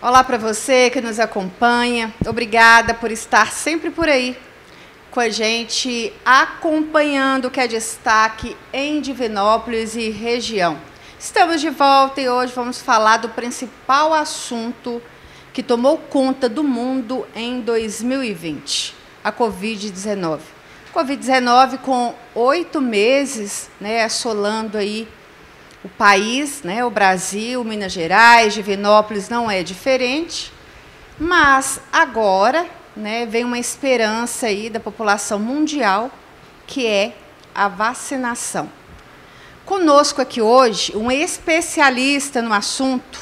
Olá para você que nos acompanha. Obrigada por estar sempre por aí com a gente, acompanhando o que é destaque em Divinópolis e região. Estamos de volta e hoje vamos falar do principal assunto que tomou conta do mundo em 2020, a Covid-19. Covid-19 com 8 meses, assolando aí o país, o Brasil, Minas Gerais, Divinópolis não é diferente, mas agora vem uma esperança aí da população mundial, que é a vacinação. Conosco aqui hoje, um especialista no assunto,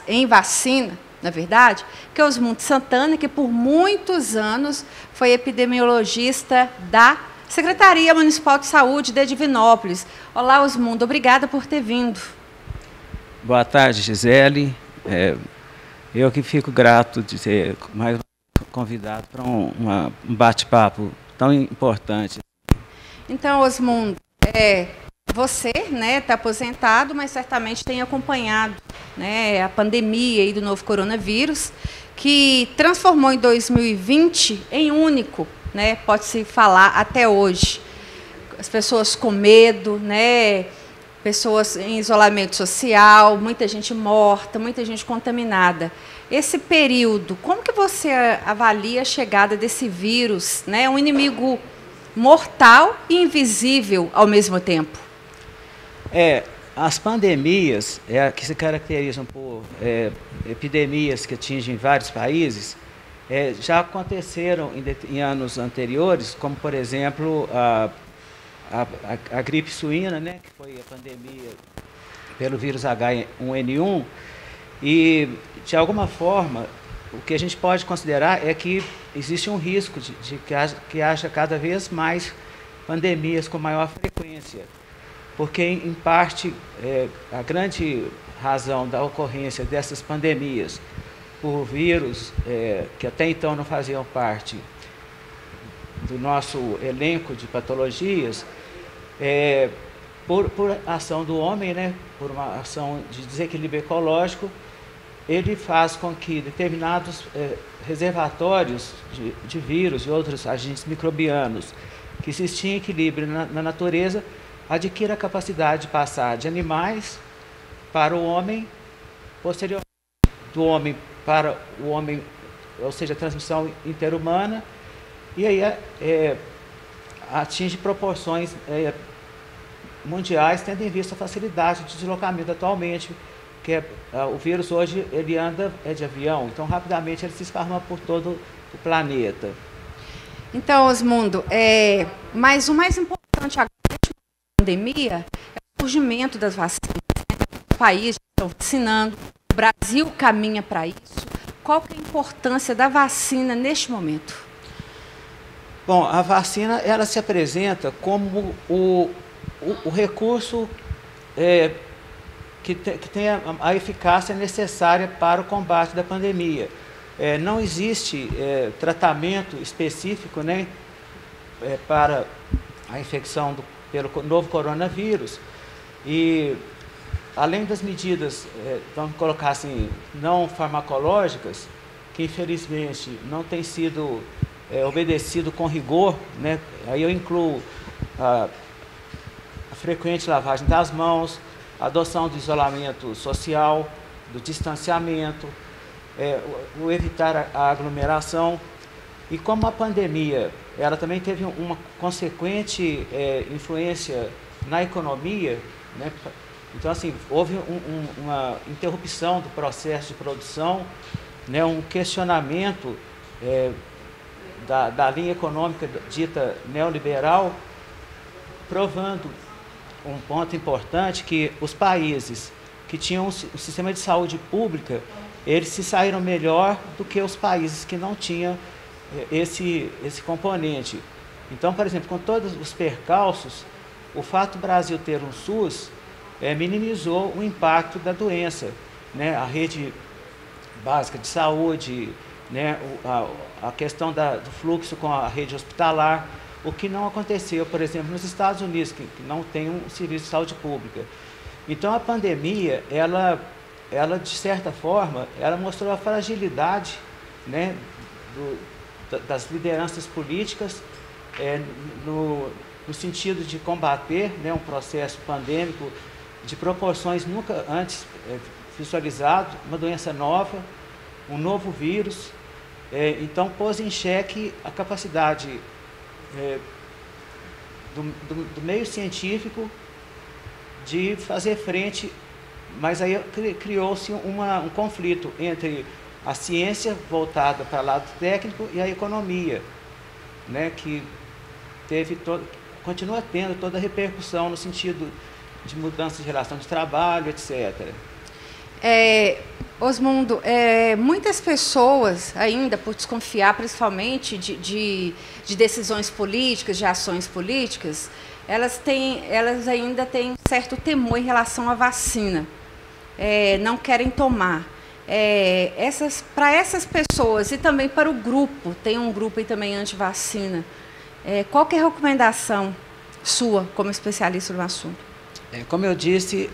em vacina, na verdade, que é Osmundo Santana, que por muitos anos foi epidemiologista da Secretaria Municipal de Saúde de Divinópolis. Olá, Osmundo, obrigada por ter vindo. Boa tarde, Gisele. Eu que fico grato de ser mais convidado para um bate-papo tão importante. Então, Osmundo, você está aposentado, mas certamente tem acompanhado a pandemia aí do novo coronavírus, que transformou em 2020 em único, pode-se falar até hoje. As pessoas com medo, pessoas em isolamento social, muita gente morta, muita gente contaminada. Esse período, como que você avalia a chegada desse vírus, um inimigo mortal e invisível ao mesmo tempo? As pandemias, que se caracterizam por epidemias que atingem vários países, já aconteceram em anos anteriores, como, por exemplo, a gripe suína, que foi a pandemia pelo vírus H1N1, e, de alguma forma, o que a gente pode considerar é que existe um risco de que haja cada vez mais pandemias com maior frequência, porque, em parte, a grande razão da ocorrência dessas pandemias por vírus que até então não faziam parte do nosso elenco de patologias, por ação do homem, por uma ação de desequilíbrio ecológico, ele faz com que determinados reservatórios de vírus e outros agentes microbianos que existem em equilíbrio na natureza adquira a capacidade de passar de animais para o homem, posteriormente do homem para o homem, ou seja, a transmissão interhumana, e aí atinge proporções mundiais, tendo em vista a facilidade de deslocamento atualmente, que o vírus hoje ele anda de avião, então rapidamente ele se esparma por todo o planeta. Então, Osmundo, mas o mais importante agora da pandemia é o surgimento das vacinas. Os países estão vacinando, o Brasil caminha para isso. Qual que é a importância da vacina neste momento? Bom, a vacina ela se apresenta como o recurso que tem a eficácia necessária para o combate da pandemia. Não existe tratamento específico para a infecção pelo novo coronavírus, e além das medidas, vamos colocar assim, não farmacológicas, que infelizmente não tem sido obedecido com rigor, aí eu incluo a frequente lavagem das mãos, a adoção do isolamento social, do distanciamento, o evitar a aglomeração. E como a pandemia ela também teve uma consequente influência na economia, então assim, houve uma interrupção do processo de produção, um questionamento da linha econômica dita neoliberal, provando um ponto importante, que os países que tinham um sistema de saúde pública, eles se saíram melhor do que os países que não tinham esse componente. Então, por exemplo, com todos os percalços, o fato do Brasil ter um SUS minimizou o impacto da doença, a rede básica de saúde, a questão do fluxo com a rede hospitalar, o que não aconteceu, por exemplo, nos Estados Unidos, que não tem um serviço de saúde pública. Então, a pandemia, ela ela, de certa forma, ela mostrou a fragilidade, né, das lideranças políticas no sentido de combater, né, um processo pandêmico de proporções nunca antes visualizado, uma doença nova, um novo vírus. Então, pôs em xeque a capacidade do meio científico de fazer frente, mas aí criou-se um conflito entre a ciência voltada para o lado técnico e a economia, né, que continua tendo toda a repercussão no sentido de mudança de relação de trabalho, etc. Osmundo, muitas pessoas ainda, por desconfiar principalmente de decisões políticas, de ações políticas, elas ainda têm certo temor em relação à vacina, não querem tomar. Para essas pessoas e também para o grupo, tem um grupo aí também anti-vacina, qual que é a recomendação sua como especialista no assunto? Como eu disse,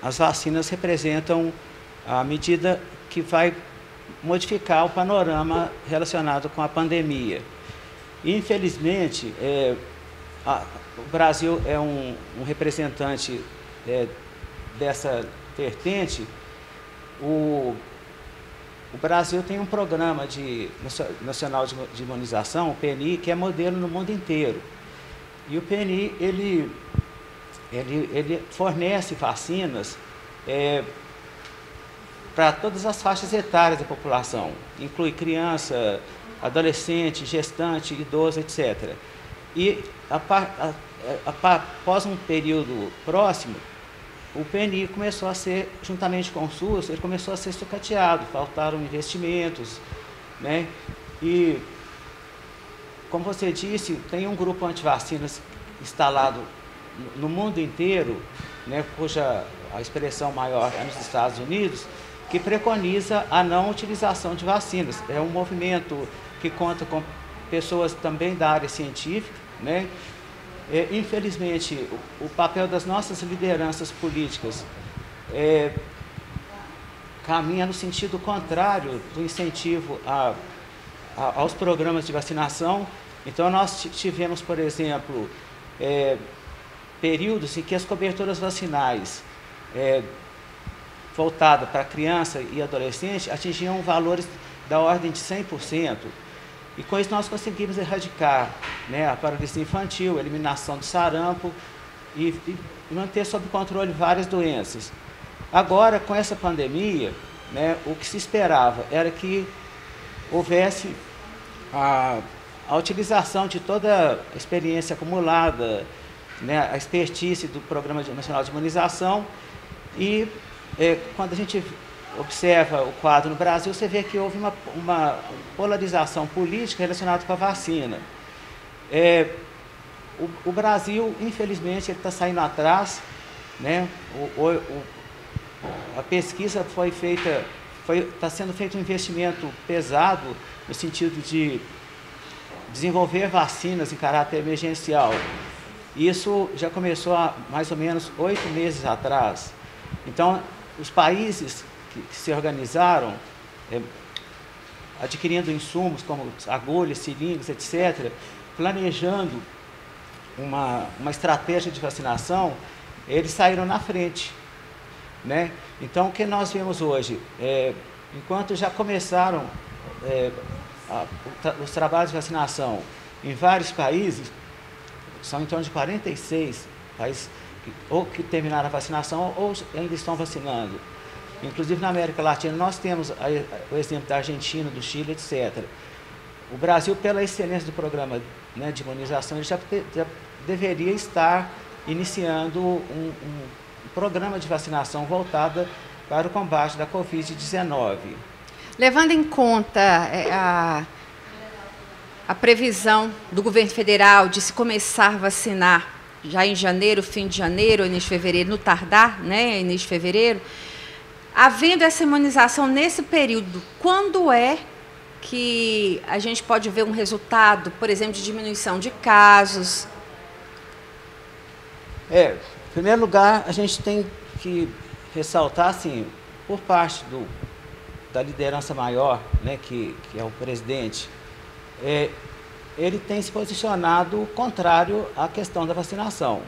as vacinas representam a medida que vai modificar o panorama relacionado com a pandemia. Infelizmente, o Brasil é um representante dessa vertente. O Brasil tem um programa nacional de imunização, o PNI, que é modelo no mundo inteiro. E o PNI, ele fornece vacinas para todas as faixas etárias da população, inclui criança, adolescente, gestante, idoso, etc. E após um período próximo, o PNI começou a ser, juntamente com o SUS, ele começou a ser sucateado, faltaram investimentos, né? E, como você disse, tem um grupo antivacinas instalado no mundo inteiro, né, cuja a expressão maior é nos Estados Unidos, que preconiza a não utilização de vacinas. É um movimento que conta com pessoas também da área científica, né? Infelizmente, o papel das nossas lideranças políticas caminha no sentido contrário do incentivo aos programas de vacinação. Então, nós tivemos, por exemplo, períodos em que as coberturas vacinais voltadas para criança e adolescente atingiam valores da ordem de 100%. E com isso nós conseguimos erradicar, né, a paralisia infantil, a eliminação do sarampo e manter sob controle várias doenças. Agora, com essa pandemia, né, o que se esperava era que houvesse a utilização de toda a experiência acumulada, né, a expertise do Programa Nacional de Imunização. E quando a gente observa o quadro no Brasil, você vê que houve uma polarização política relacionada com a vacina. O Brasil, infelizmente, ele está saindo atrás, né? A pesquisa foi feita, está sendo feito um investimento pesado no sentido de desenvolver vacinas em caráter emergencial. Isso já começou há mais ou menos 8 meses atrás. Então, os países que se organizaram, adquirindo insumos como agulhas, seringas, etc., planejando uma estratégia de vacinação, eles saíram na frente, né? Então, o que nós vemos hoje, enquanto já começaram os trabalhos de vacinação em vários países, são em torno de 46 países ou que terminaram a vacinação ou ainda estão vacinando. Inclusive na América Latina nós temos o exemplo da Argentina, do Chile, etc. O Brasil, pela excelência do programa, né, de imunização, ele já deveria estar iniciando um programa de vacinação voltada para o combate da Covid-19. Levando em conta a previsão do governo federal de se começar a vacinar já em janeiro, fim de janeiro, início de fevereiro, no tardar, né, início de fevereiro, havendo essa imunização nesse período, quando é que a gente pode ver um resultado, por exemplo, de diminuição de casos? Em primeiro lugar, a gente tem que ressaltar, assim, por parte da liderança maior, né, que é o presidente, ele tem se posicionado contrário à questão da vacinação.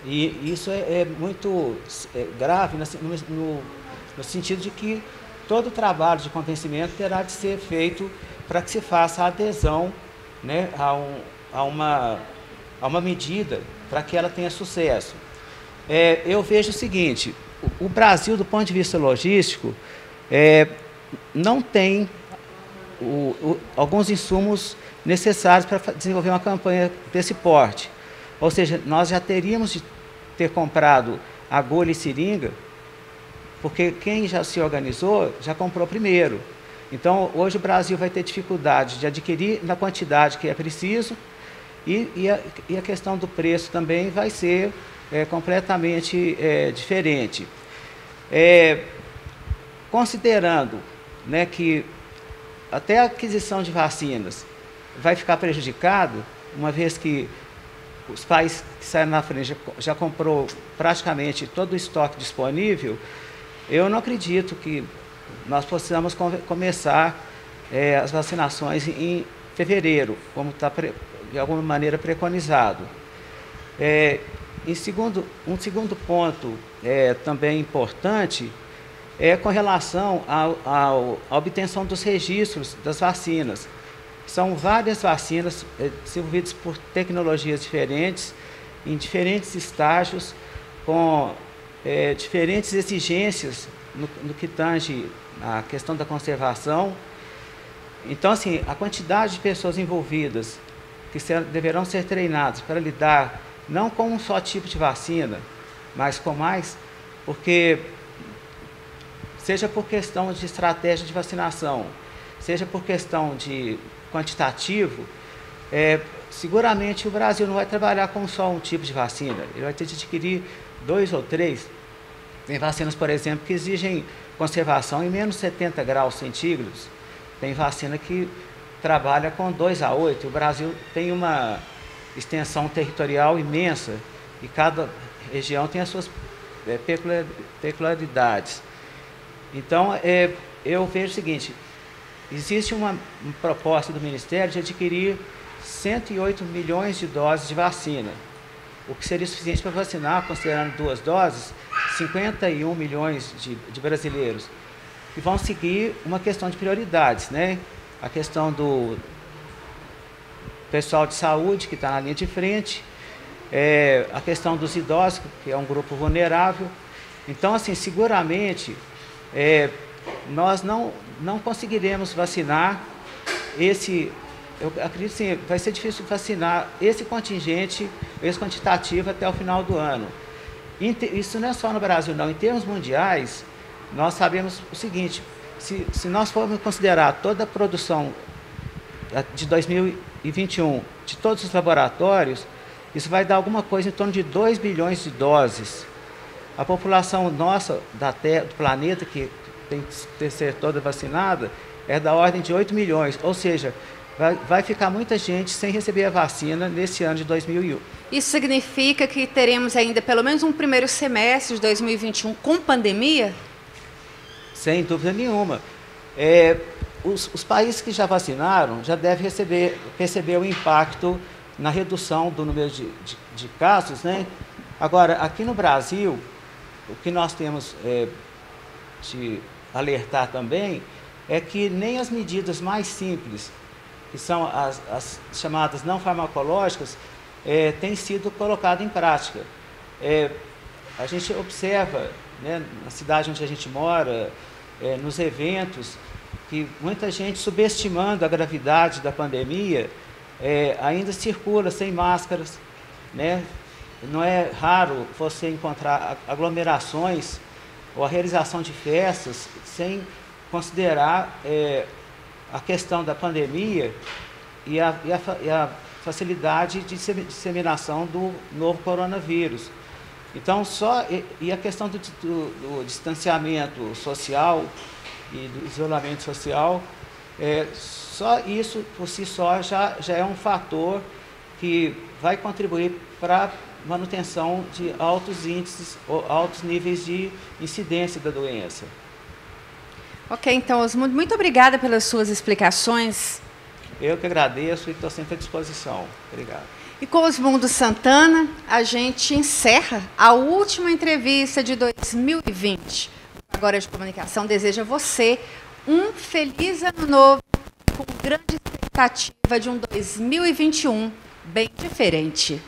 E isso é muito grave no sentido de que todo o trabalho de convencimento terá de ser feito para que se faça a adesão, né, a uma medida para que ela tenha sucesso. Eu vejo o seguinte, o Brasil, do ponto de vista logístico, não tem alguns insumos necessários para desenvolver uma campanha desse porte. Ou seja, nós já teríamos de ter comprado agulha e seringa, porque quem já se organizou já comprou primeiro. Então, hoje o Brasil vai ter dificuldade de adquirir na quantidade que é preciso e a questão do preço também vai ser completamente diferente. Considerando, né, que até a aquisição de vacinas vai ficar prejudicado, uma vez que os países que saíram na frente já comprou praticamente todo o estoque disponível, eu não acredito que nós possamos começar as vacinações em fevereiro, como está de alguma maneira preconizado. Um segundo ponto também importante é com relação à obtenção dos registros das vacinas. São várias vacinas desenvolvidas por tecnologias diferentes, em diferentes estágios, com diferentes exigências no que tange a questão da conservação. Então, assim, a quantidade de pessoas envolvidas que deverão ser treinadas para lidar não com um só tipo de vacina, mas com mais, porque seja por questão de estratégia de vacinação, seja por questão de quantitativo, seguramente o Brasil não vai trabalhar com só um tipo de vacina, ele vai ter de adquirir 2 ou 3. Tem vacinas, por exemplo, que exigem conservação em menos 70 graus centígrados. Tem vacina que trabalha com 2 a 8. O Brasil tem uma extensão territorial imensa e cada região tem as suas peculiaridades. Então, eu vejo o seguinte, existe uma proposta do Ministério de adquirir 108 milhões de doses de vacina, o que seria suficiente para vacinar, considerando 2 doses, 51 milhões de brasileiros, que vão seguir uma questão de prioridades, né? A questão do pessoal de saúde, que está na linha de frente, a questão dos idosos, que é um grupo vulnerável. Então, assim, seguramente, nós não conseguiremos vacinar eu acredito sim, vai ser difícil vacinar esse contingente, esse quantitativo até o final do ano. Isso não é só no Brasil, não. Em termos mundiais, nós sabemos o seguinte, se nós formos considerar toda a produção de 2021 de todos os laboratórios, isso vai dar alguma coisa em torno de 2 bilhões de doses. A população nossa da Terra, do planeta, que tem que ser toda vacinada, é da ordem de 8 milhões, ou seja, vai ficar muita gente sem receber a vacina nesse ano de 2001. Isso significa que teremos ainda pelo menos um primeiro semestre de 2021 com pandemia? Sem dúvida nenhuma. Os países que já vacinaram já devem receber o impacto na redução do número de casos, né? Agora, aqui no Brasil, o que nós temos de alertar também é que nem as medidas mais simples, que são as chamadas não farmacológicas, têm sido colocadas em prática. A gente observa, né, na cidade onde a gente mora, nos eventos, que muita gente, subestimando a gravidade da pandemia, ainda circula sem máscaras, né? Não é raro você encontrar aglomerações ou a realização de festas sem considerar a questão da pandemia e a facilidade de disseminação do novo coronavírus. Então, a questão do distanciamento social e do isolamento social, só isso por si só já é um fator que vai contribuir para manutenção de altos índices, altos níveis de incidência da doença. Ok, então, Osmundo, muito obrigada pelas suas explicações. Eu que agradeço e estou sempre à disposição. Obrigado. E com Osmundo Santana, a gente encerra a última entrevista de 2020. Agora de Comunicação deseja a você um feliz ano novo, com grande expectativa de um 2021 bem diferente.